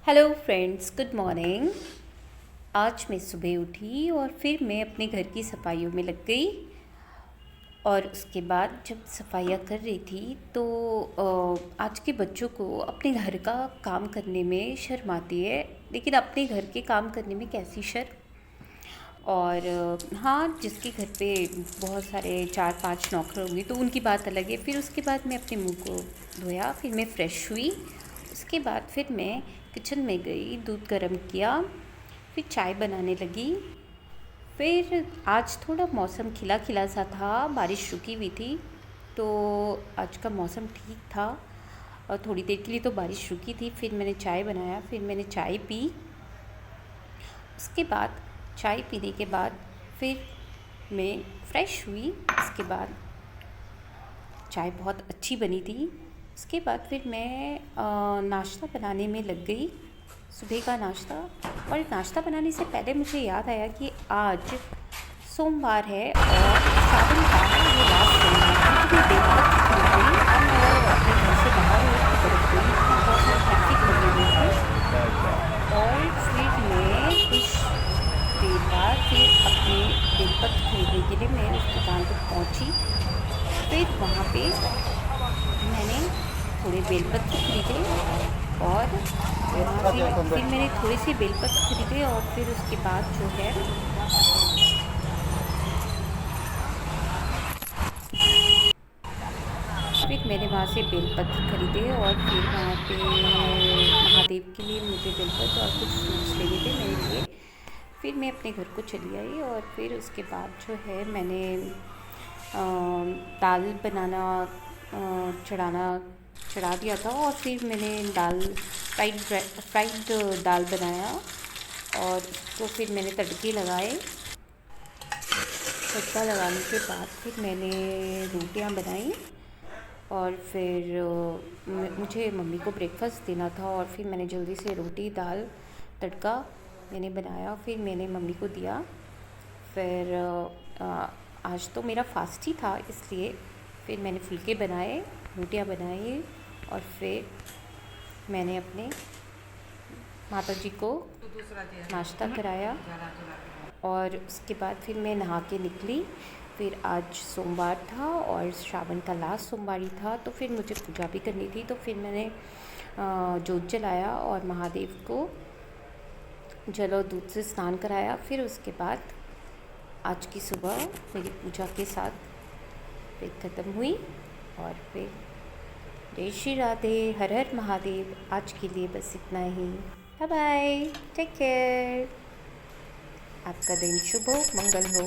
Hello friends, good morning. आज मैं सुबह उठी और फिर मैं अपने घर की सफाइयों में लग गई। और उसके बाद जब सफाइयाँ कर रही थी तो आज के बच्चों को अपने घर का काम करने में शर्म आती है, लेकिन अपने घर के काम करने में कैसी शर्म। और हाँ, जिसके घर पे बहुत सारे 4-5 नौकर होंगे तो उनकी बात अलग है। फिर उसके बाद मैं अपने मुंह को धोया, फिर मैं फ़्रेश हुई। उसके बाद फिर मैं किचन में गई, दूध गर्म किया, फिर चाय बनाने लगी। फिर आज थोड़ा मौसम खिला खिला सा था, बारिश रुकी हुई थी, तो आज का मौसम ठीक था। और थोड़ी देर के लिए तो बारिश रुकी थी। फिर मैंने चाय बनाया, फिर मैंने चाय पी। उसके बाद चाय पीने के बाद फिर मैं फ़्रेश हुई। उसके बाद चाय बहुत अच्छी बनी थी। उसके बाद फिर मैं नाश्ता बनाने में लग गई, सुबह का नाश्ता। और नाश्ता बनाने से पहले मुझे याद आया कि आज सोमवार है और सावन का ये लास्ट सोमवार है। तो मैं बेलपत्र खरीद गई और अपने घर से बाहर रोड की तरफ गई, वहाँ बहुत सारी ट्रैफिक लगी हुई थी। और फिर मैं कुछ देर बाद फिर अपने बेलपत्र खरीदने के लिए मैं उस दुकान तक पहुंची। फिर वहाँ पे मैंने थोड़े बेलपत्र खरीदे और फिर मैंने थोड़े से बेलपत्र खरीदे और फिर उसके बाद जो है फिर मैंने वहाँ से बेलपत्र खरीदे और फिर वहाँ पे महादेव के लिए मुझे बेलपत्र और कुछ फ्रूट्स लेने थे, मैंने लिए। फिर मैं अपने घर को चली आई और फिर उसके बाद जो है मैंने दाल बनाना चढ़ाना चढ़ा दिया था। और फिर मैंने फ्राइड दाल बनाया और उसको फिर मैंने तड़के लगाए। तड़का लगाने के बाद फिर मैंने रोटियां बनाई और फिर मुझे मम्मी को ब्रेकफास्ट देना था और फिर मैंने जल्दी से रोटी दाल तड़का मैंने बनाया, फिर मैंने मम्मी को दिया। फिर आज तो मेरा फास्ट ही था, इसलिए फिर मैंने फुलके बनाए, रोटियां बनाई और फिर मैंने अपने माता जी को नाश्ता कराया। और उसके बाद फिर मैं नहा के निकली। फिर आज सोमवार था और श्रावण का लास्ट सोमवारी था, तो फिर मुझे पूजा भी करनी थी। तो फिर मैंने जोत जलाया और महादेव को जल और दूध से स्नान कराया। फिर उसके बाद आज की सुबह मेरी पूजा के साथ फिर ख़त्म हुई। और फिर जय श्री राधे, हर हर महादेव। आज के लिए बस इतना ही। Bye bye, take care. आपका दिन शुभ हो, मंगल हो।